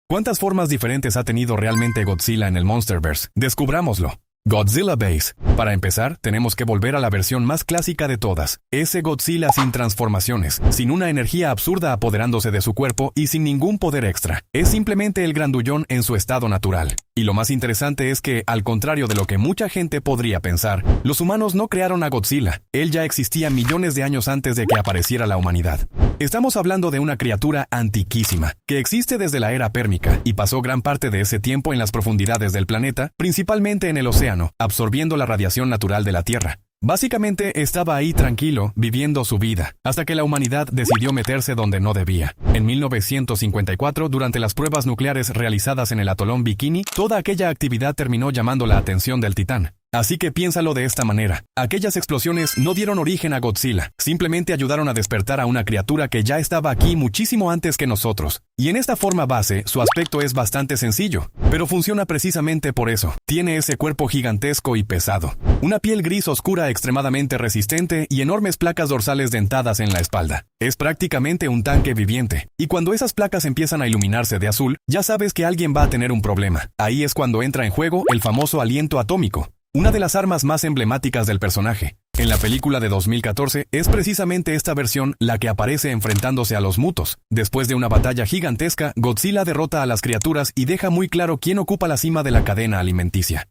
¿Cuántas formas diferentes ha tenido realmente Godzilla en el Monsterverse? Descubrámoslo. Godzilla Base. Para empezar, tenemos que volver a la versión más clásica de todas. Ese Godzilla sin transformaciones, sin una energía absurda apoderándose de su cuerpo y sin ningún poder extra. Es simplemente el grandullón en su estado natural. Y lo más interesante es que, al contrario de lo que mucha gente podría pensar, los humanos no crearon a Godzilla. Él ya existía millones de años antes de que apareciera la humanidad. Estamos hablando de una criatura antiquísima, que existe desde la era pérmica y pasó gran parte de ese tiempo en las profundidades del planeta, principalmente en el océano, absorbiendo la radiación natural de la Tierra. Básicamente estaba ahí tranquilo, viviendo su vida, hasta que la humanidad decidió meterse donde no debía. En 1954, durante las pruebas nucleares realizadas en el atolón Bikini, toda aquella actividad terminó llamando la atención del Titán. Así que piénsalo de esta manera. Aquellas explosiones no dieron origen a Godzilla, simplemente ayudaron a despertar a una criatura que ya estaba aquí muchísimo antes que nosotros. Y en esta forma base, su aspecto es bastante sencillo, pero funciona precisamente por eso. Tiene ese cuerpo gigantesco y pesado, una piel gris oscura extremadamente resistente y enormes placas dorsales dentadas en la espalda. Es prácticamente un tanque viviente, y cuando esas placas empiezan a iluminarse de azul, ya sabes que alguien va a tener un problema. Ahí es cuando entra en juego el famoso aliento atómico, una de las armas más emblemáticas del personaje. En la película de 2014, es precisamente esta versión la que aparece enfrentándose a los Mutos. Después de una batalla gigantesca, Godzilla derrota a las criaturas y deja muy claro quién ocupa la cima de la cadena alimenticia.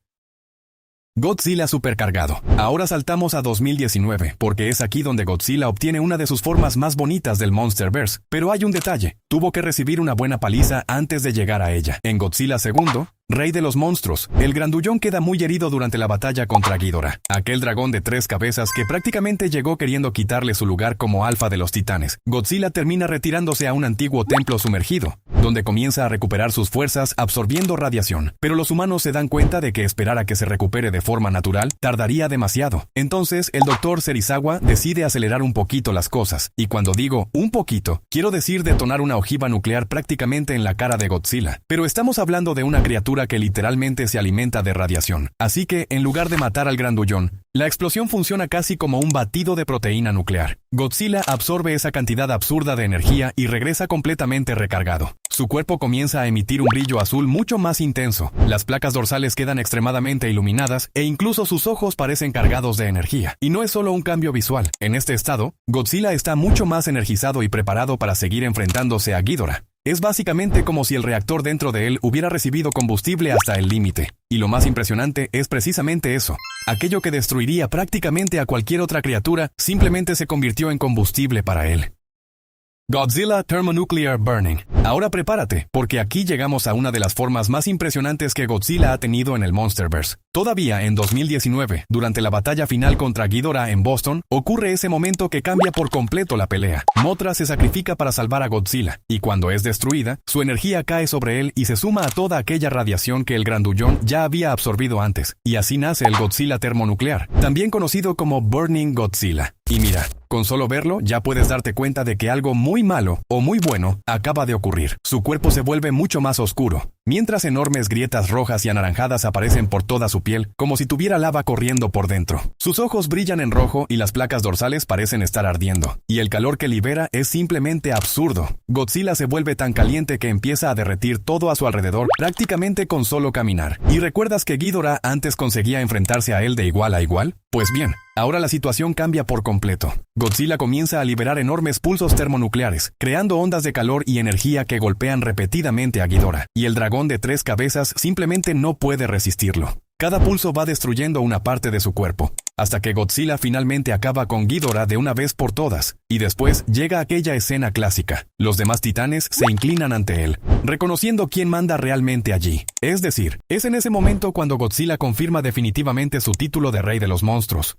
Godzilla supercargado. Ahora saltamos a 2019, porque es aquí donde Godzilla obtiene una de sus formas más bonitas del Monsterverse. Pero hay un detalle, tuvo que recibir una buena paliza antes de llegar a ella. En Godzilla II, Rey de los Monstruos, el grandullón queda muy herido durante la batalla contra Ghidorah, aquel dragón de 3 cabezas que prácticamente llegó queriendo quitarle su lugar como alfa de los titanes. Godzilla termina retirándose a un antiguo templo sumergido, donde comienza a recuperar sus fuerzas absorbiendo radiación. Pero los humanos se dan cuenta de que esperar a que se recupere de forma natural tardaría demasiado. Entonces, el Dr. Serizawa decide acelerar un poquito las cosas. Y cuando digo un poquito, quiero decir detonar una ojiva nuclear prácticamente en la cara de Godzilla. Pero estamos hablando de una criatura que literalmente se alimenta de radiación. Así que, en lugar de matar al grandullón, la explosión funciona casi como un batido de proteína nuclear. Godzilla absorbe esa cantidad absurda de energía y regresa completamente recargado. Su cuerpo comienza a emitir un brillo azul mucho más intenso. Las placas dorsales quedan extremadamente iluminadas e incluso sus ojos parecen cargados de energía. Y no es solo un cambio visual. En este estado, Godzilla está mucho más energizado y preparado para seguir enfrentándose a Ghidorah. Es básicamente como si el reactor dentro de él hubiera recibido combustible hasta el límite. Y lo más impresionante es precisamente eso. Aquello que destruiría prácticamente a cualquier otra criatura simplemente se convirtió en combustible para él. Godzilla Thermonuclear Burning. Ahora prepárate, porque aquí llegamos a una de las formas más impresionantes que Godzilla ha tenido en el Monsterverse. Todavía en 2019, durante la batalla final contra Ghidorah en Boston, ocurre ese momento que cambia por completo la pelea. Mothra se sacrifica para salvar a Godzilla, y cuando es destruida, su energía cae sobre él y se suma a toda aquella radiación que el grandullón ya había absorbido antes. Y así nace el Godzilla termonuclear, también conocido como Burning Godzilla. Y mira, con solo verlo ya puedes darte cuenta de que algo muy malo o muy bueno acaba de ocurrir. Su cuerpo se vuelve mucho más oscuro, mientras enormes grietas rojas y anaranjadas aparecen por toda su piel, como si tuviera lava corriendo por dentro. Sus ojos brillan en rojo y las placas dorsales parecen estar ardiendo, y el calor que libera es simplemente absurdo. Godzilla se vuelve tan caliente que empieza a derretir todo a su alrededor prácticamente con solo caminar. ¿Y recuerdas que Ghidorah antes conseguía enfrentarse a él de igual a igual? Pues bien, ahora la situación cambia por completo. Godzilla comienza a liberar enormes pulsos termonucleares, creando ondas de calor y energía que golpean repetidamente a Ghidorah, y el dragón de 3 cabezas simplemente no puede resistirlo. Cada pulso va destruyendo una parte de su cuerpo, hasta que Godzilla finalmente acaba con Ghidorah de una vez por todas, y después llega aquella escena clásica. Los demás titanes se inclinan ante él, reconociendo quién manda realmente allí. Es decir, es en ese momento cuando Godzilla confirma definitivamente su título de Rey de los Monstruos.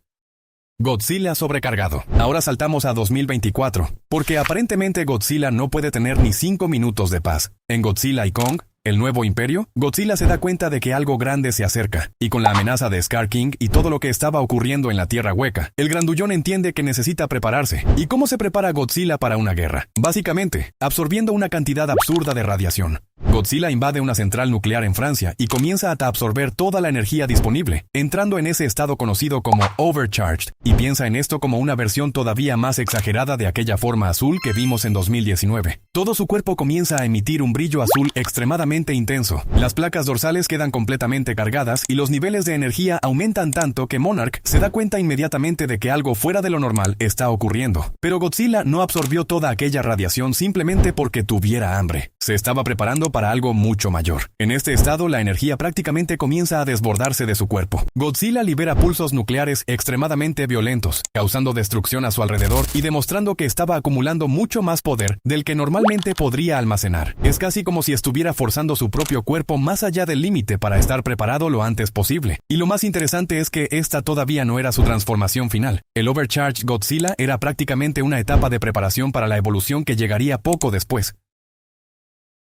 Godzilla sobrecargado. Ahora saltamos a 2024, porque aparentemente Godzilla no puede tener ni 5 minutos de paz. En Godzilla y Kong, el nuevo imperio, Godzilla se da cuenta de que algo grande se acerca, y con la amenaza de Scar King y todo lo que estaba ocurriendo en la Tierra Hueca, el grandullón entiende que necesita prepararse. ¿Y cómo se prepara Godzilla para una guerra? Básicamente, absorbiendo una cantidad absurda de radiación. Godzilla invade una central nuclear en Francia y comienza a absorber toda la energía disponible, entrando en ese estado conocido como overcharged, y piensa en esto como una versión todavía más exagerada de aquella forma azul que vimos en 2019. Todo su cuerpo comienza a emitir un brillo azul extremadamente intenso. Las placas dorsales quedan completamente cargadas y los niveles de energía aumentan tanto que Monarch se da cuenta inmediatamente de que algo fuera de lo normal está ocurriendo. Pero Godzilla no absorbió toda aquella radiación simplemente porque tuviera hambre. Se estaba preparando para algo mucho mayor. En este estado, la energía prácticamente comienza a desbordarse de su cuerpo. Godzilla libera pulsos nucleares extremadamente violentos, causando destrucción a su alrededor y demostrando que estaba acumulando mucho más poder del que normalmente podría almacenar. Es casi como si estuviera forzando su propio cuerpo más allá del límite para estar preparado lo antes posible. Y lo más interesante es que esta todavía no era su transformación final. El Overcharged Godzilla era prácticamente una etapa de preparación para la evolución que llegaría poco después.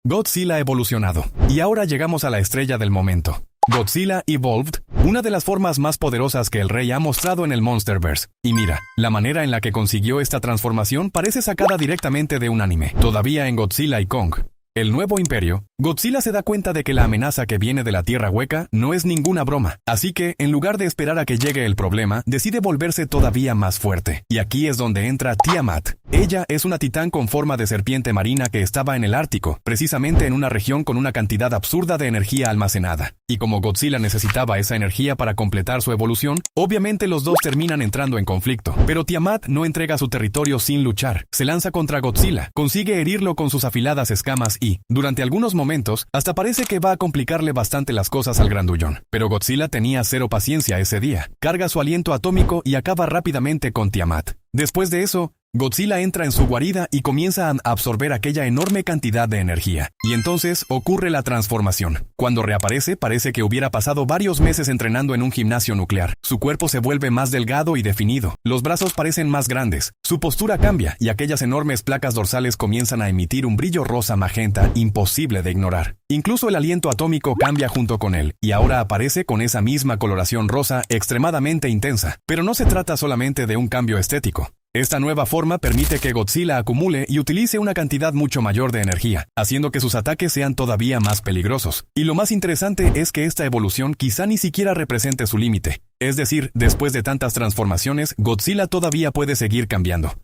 Godzilla evolucionado. Y ahora llegamos a la estrella del momento. Godzilla Evolved, una de las formas más poderosas que el rey ha mostrado en el Monsterverse. Y mira, la manera en la que consiguió esta transformación parece sacada directamente de un anime. Todavía en Godzilla y Kong, el nuevo imperio, Godzilla se da cuenta de que la amenaza que viene de la Tierra Hueca no es ninguna broma. Así que, en lugar de esperar a que llegue el problema, decide volverse todavía más fuerte. Y aquí es donde entra Tiamat. Ella es una titán con forma de serpiente marina que estaba en el Ártico, precisamente en una región con una cantidad absurda de energía almacenada. Y como Godzilla necesitaba esa energía para completar su evolución, obviamente los dos terminan entrando en conflicto. Pero Tiamat no entrega su territorio sin luchar. Se lanza contra Godzilla, consigue herirlo con sus afiladas escamas y, durante algunos momentos, hasta parece que va a complicarle bastante las cosas al grandullón. Pero Godzilla tenía cero paciencia ese día. Carga su aliento atómico y acaba rápidamente con Tiamat. Después de eso, Godzilla entra en su guarida y comienza a absorber aquella enorme cantidad de energía. Y entonces ocurre la transformación. Cuando reaparece, parece que hubiera pasado varios meses entrenando en un gimnasio nuclear. Su cuerpo se vuelve más delgado y definido. Los brazos parecen más grandes. Su postura cambia y aquellas enormes placas dorsales comienzan a emitir un brillo rosa magenta imposible de ignorar. Incluso el aliento atómico cambia junto con él, y ahora aparece con esa misma coloración rosa extremadamente intensa. Pero no se trata solamente de un cambio estético. Esta nueva forma permite que Godzilla acumule y utilice una cantidad mucho mayor de energía, haciendo que sus ataques sean todavía más peligrosos. Y lo más interesante es que esta evolución quizá ni siquiera represente su límite. Es decir, después de tantas transformaciones, Godzilla todavía puede seguir cambiando.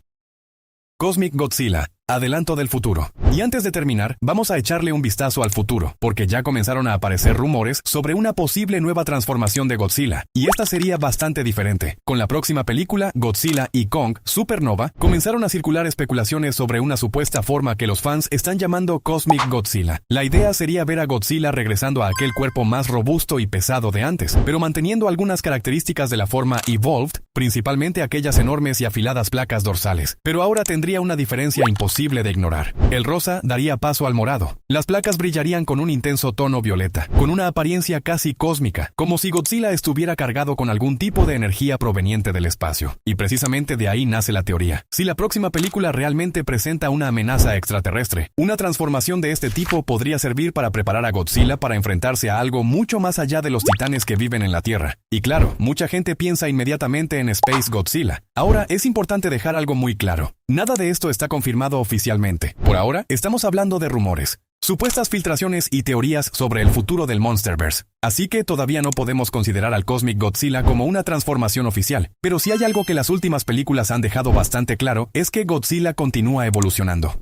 Cosmic Godzilla, adelanto del futuro. Y antes de terminar, vamos a echarle un vistazo al futuro, porque ya comenzaron a aparecer rumores sobre una posible nueva transformación de Godzilla, y esta sería bastante diferente. Con la próxima película, Godzilla y Kong Supernova, comenzaron a circular especulaciones sobre una supuesta forma que los fans están llamando Cosmic Godzilla. La idea sería ver a Godzilla regresando a aquel cuerpo más robusto y pesado de antes, pero manteniendo algunas características de la forma Evolved, principalmente aquellas enormes y afiladas placas dorsales. Pero ahora tendría una diferencia imposible de ignorar. El rosa daría paso al morado. Las placas brillarían con un intenso tono violeta, con una apariencia casi cósmica, como si Godzilla estuviera cargado con algún tipo de energía proveniente del espacio. Y precisamente de ahí nace la teoría. Si la próxima película realmente presenta una amenaza extraterrestre, una transformación de este tipo podría servir para preparar a Godzilla para enfrentarse a algo mucho más allá de los titanes que viven en la Tierra. Y claro, mucha gente piensa inmediatamente en Space Godzilla. Ahora, es importante dejar algo muy claro. Nada de esto está confirmado oficialmente. Por ahora, estamos hablando de rumores, supuestas filtraciones y teorías sobre el futuro del Monsterverse. Así que todavía no podemos considerar al Cosmic Godzilla como una transformación oficial. Pero si hay algo que las últimas películas han dejado bastante claro, es que Godzilla continúa evolucionando.